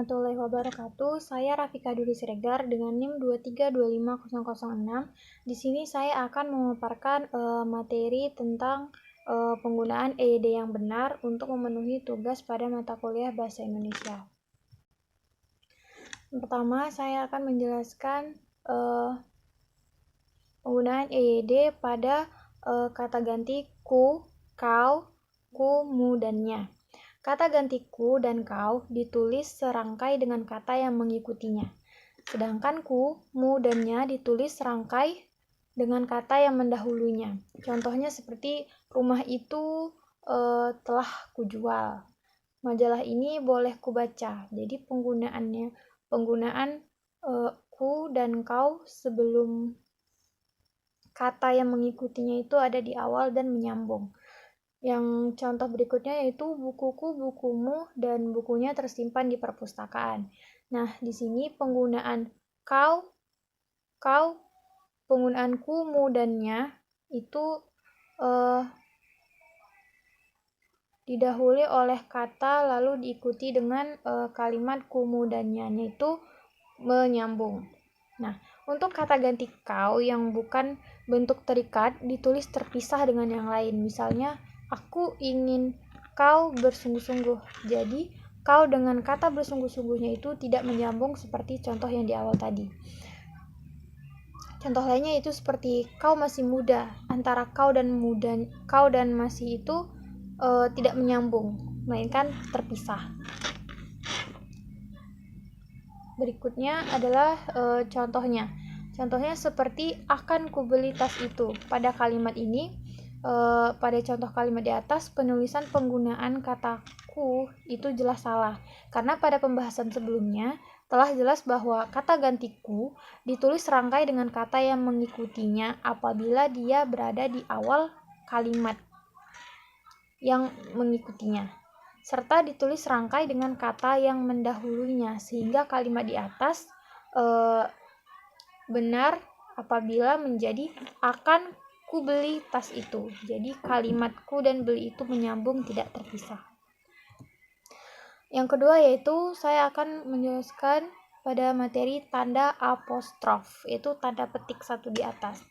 warahmatullahi wabarakatuh. Saya Rafika Duri Siregar dengan NIM 2325006. Di sini saya akan memaparkan materi tentang penggunaan EYD yang benar untuk memenuhi tugas pada mata kuliah Bahasa Indonesia. Yang pertama, saya akan menjelaskan penggunaan EYD pada kata ganti ku, kau, mu, dan nya. Kata ganti ku dan kau ditulis serangkai dengan kata yang mengikutinya. Sedangkan ku, mu, dan nya ditulis serangkai dengan kata yang mendahulunya. Contohnya seperti rumah itu telah kujual. Majalah ini boleh kubaca. Jadi penggunaan ku dan kau sebelum kata yang mengikutinya itu ada di awal dan menyambung. Yang contoh berikutnya yaitu bukuku, bukumu, dan bukunya tersimpan di perpustakaan. Nah, di sini penggunaan kau, penggunaan ku, mu, dan nya itu didahului oleh kata lalu diikuti dengan kalimat ku, mu, dan nya, yaitu menyambung. Nah, untuk kata ganti kau yang bukan bentuk terikat ditulis terpisah dengan yang lain. Misalnya, aku ingin kau bersungguh-sungguh. Jadi, kau dengan kata bersungguh-sungguhnya itu tidak menyambung seperti contoh yang di awal tadi. Contoh lainnya itu seperti kau masih muda. Antara kau dan masih itu tidak menyambung, melainkan terpisah. Berikutnya adalah contohnya. Contohnya seperti akan kubeli tas itu. Pada kalimat ini, pada contoh kalimat di atas, penulisan penggunaan kata ku itu jelas salah. Karena pada pembahasan sebelumnya telah jelas bahwa kata ganti ku ditulis serangkai dengan kata yang mengikutinya apabila dia berada di awal kalimat yang mengikutinya, serta ditulis serangkai dengan kata yang mendahulunya, sehingga kalimat di atas benar apabila menjadi akan ku beli tas itu. Jadi kalimat ku dan beli itu menyambung, tidak terpisah. Yang kedua yaitu saya akan menjelaskan pada materi tanda apostrof, yaitu tanda petik satu di atas.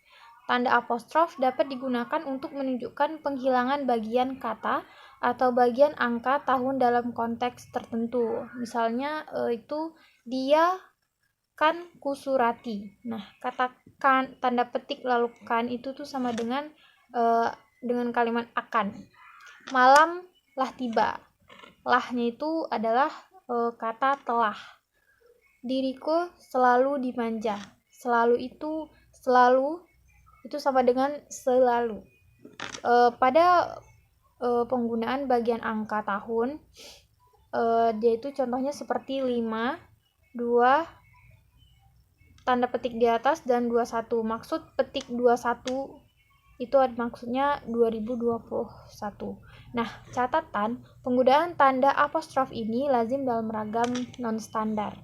Tanda apostrof dapat digunakan untuk menunjukkan penghilangan bagian kata atau bagian angka tahun dalam konteks tertentu. Misalnya itu dia kan kusurati. Nah, kata kan, tanda petik lalu kan itu tuh sama dengan kalimat akan. Malam lah tiba. Lahnya itu adalah kata telah. Diriku selalu dimanja. Selalu itu sama dengan selalu. Pada penggunaan bagian angka tahun, yaitu contohnya seperti 5, 2, tanda petik di atas, dan 21. Maksud petik 21 itu maksudnya 2021. Nah, catatan, penggunaan tanda apostrof ini lazim dalam ragam non-standar.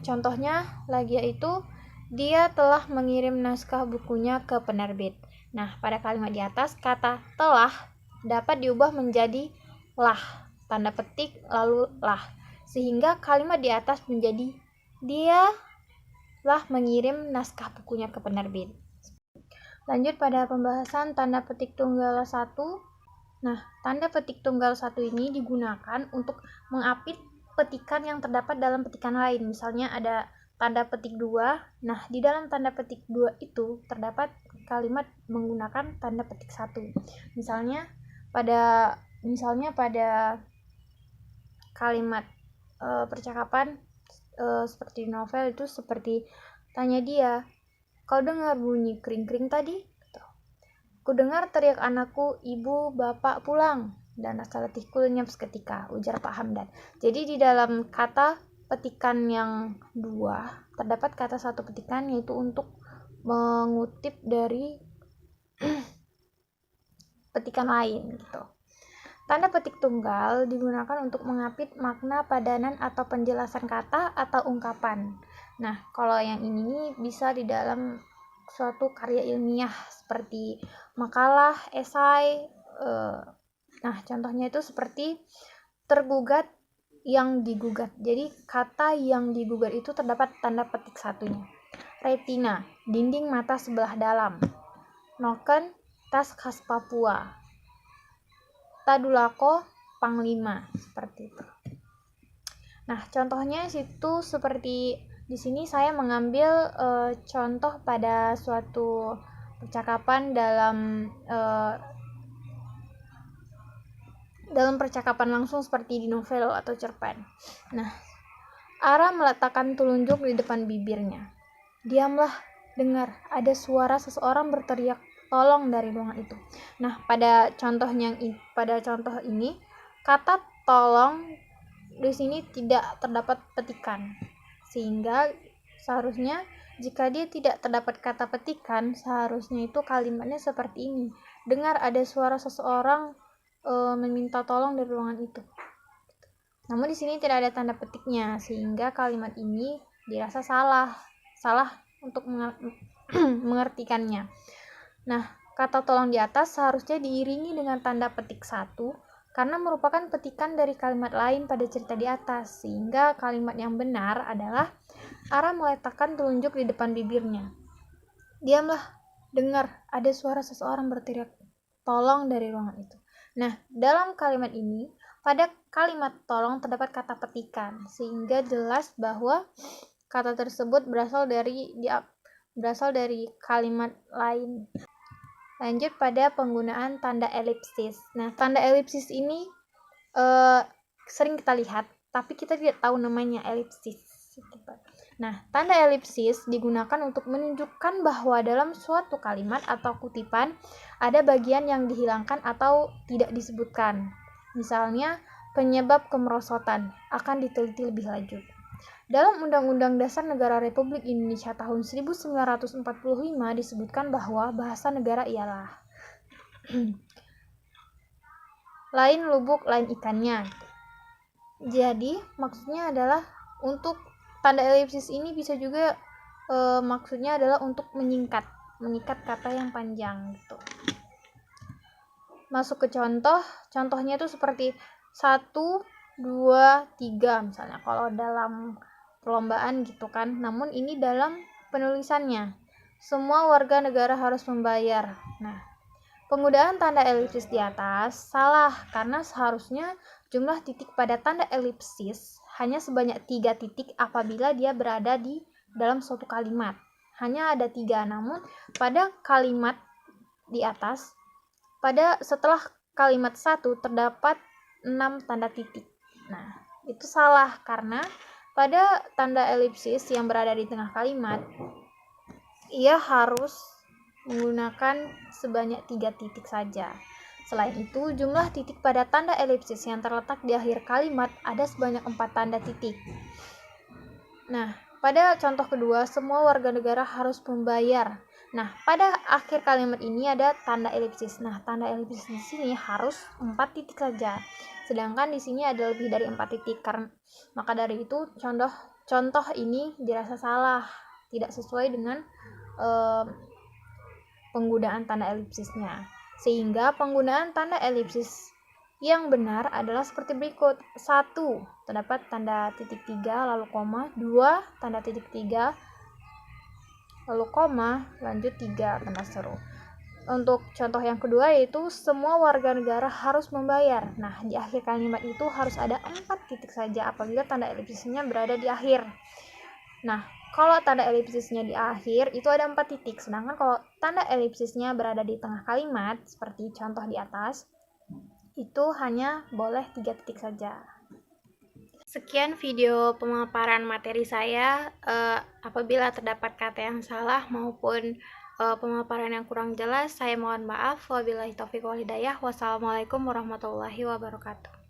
Contohnya lagi yaitu dia telah mengirim naskah bukunya ke penerbit. Nah, pada kalimat di atas kata telah dapat diubah menjadi lah, tanda petik lalu lah, sehingga kalimat di atas menjadi dia telah mengirim naskah bukunya ke penerbit. Lanjut pada pembahasan tanda petik tunggal 1. Nah, tanda petik tunggal 1 ini digunakan untuk mengapit petikan yang terdapat dalam petikan lain. Misalnya ada tanda petik 2. Nah, di dalam tanda petik 2 itu terdapat kalimat menggunakan tanda petik 1. Misalnya pada kalimat percakapan seperti novel itu seperti tanya dia, kau dengar bunyi kring-kring tadi? Ku dengar teriak anakku, ibu, bapak pulang, dan rasa letihku lenyap seketika, ujar Pak Hamdan. Jadi di dalam kata petikan yang 2 terdapat kata satu petikan, yaitu untuk mengutip dari petikan lain gitu. Tanda petik tunggal digunakan untuk mengapit makna padanan atau penjelasan kata atau ungkapan. Nah, kalau yang ini bisa di dalam suatu karya ilmiah seperti makalah, esai. Nah, contohnya itu seperti tergugat yang digugat. Jadi kata yang digugat itu terdapat tanda petik satunya. Retina, dinding mata sebelah dalam. Noken, tas khas Papua. Tadulako, panglima, seperti itu. Nah, contohnya situ seperti di sini saya mengambil contoh pada suatu percakapan dalam percakapan langsung seperti di novel atau cerpen. Nah, Ara meletakkan telunjuk di depan bibirnya. Diamlah, dengar, ada suara seseorang berteriak tolong dari ruangan itu. Nah, pada contoh ini kata tolong di sini tidak terdapat petikan. Sehingga seharusnya jika dia tidak terdapat kata petikan, seharusnya itu kalimatnya seperti ini. Dengar ada suara seseorang meminta tolong dari ruangan itu. Namun di sini tidak ada tanda petiknya, sehingga kalimat ini dirasa salah untuk mengartikannya. Nah, kata tolong di atas seharusnya diiringi dengan tanda petik 1 karena merupakan petikan dari kalimat lain pada cerita di atas, sehingga kalimat yang benar adalah Ara meletakkan telunjuk di depan bibirnya. Diamlah, dengar, ada suara seseorang berteriak tolong dari ruangan itu. Nah, dalam kalimat ini, pada kalimat tolong terdapat kata petikan, sehingga jelas bahwa kata tersebut berasal dari kalimat lain. Lanjut pada penggunaan tanda elipsis. Nah, tanda elipsis ini sering kita lihat, tapi kita tidak tahu namanya elipsis. Nah, tanda elipsis digunakan untuk menunjukkan bahwa dalam suatu kalimat atau kutipan ada bagian yang dihilangkan atau tidak disebutkan. Misalnya, penyebab kemerosotan akan diteliti lebih lanjut. Dalam Undang-Undang Dasar Negara Republik Indonesia tahun 1945 disebutkan bahwa bahasa negara ialah lain lubuk, lain ikannya. Jadi, maksudnya adalah untuk tanda elipsis ini bisa juga maksudnya adalah untuk mengikat kata yang panjang gitu. Masuk ke contohnya itu seperti 1, 2, 3 misalnya kalau dalam perlombaan gitu kan. Namun ini dalam penulisannya, semua warga negara harus membayar. Nah, penggunaan tanda elipsis di atas salah karena seharusnya jumlah titik pada tanda elipsis hanya sebanyak 3 titik apabila dia berada di dalam suatu kalimat. Hanya ada 3, namun pada kalimat di atas, setelah kalimat 1 terdapat 6 tanda titik. Nah, itu salah karena pada tanda elipsis yang berada di tengah kalimat, ia harus menggunakan sebanyak 3 titik saja. Selain itu, jumlah titik pada tanda elipsis yang terletak di akhir kalimat ada sebanyak 4 tanda titik. Nah, pada contoh kedua, semua warga negara harus membayar. Nah, pada akhir kalimat ini ada tanda elipsis. Nah, tanda elipsis di sini harus 4 titik saja. Sedangkan di sini ada lebih dari 4 titik. Maka dari itu contoh ini dirasa salah, tidak sesuai dengan penggunaan tanda elipsisnya. Sehingga penggunaan tanda elipsis yang benar adalah seperti berikut. 1, terdapat tanda titik 3 lalu koma, 2, tanda titik 3 lalu koma, lanjut 3 tanda seru. Untuk contoh yang kedua yaitu semua warga negara harus membayar. Nah, di akhir kalimat itu harus ada 4 titik saja apabila tanda elipsisnya berada di akhir. Nah, kalau tanda elipsisnya di akhir itu ada 4 titik, sedangkan kalau tanda elipsisnya berada di tengah kalimat seperti contoh di atas, itu hanya boleh 3 titik saja. Sekian video pemaparan materi saya. Apabila terdapat kata yang salah maupun pemaparan yang kurang jelas, saya mohon maaf. Wabillahi taufiq wal hidayah. Wassalamualaikum warahmatullahi wabarakatuh.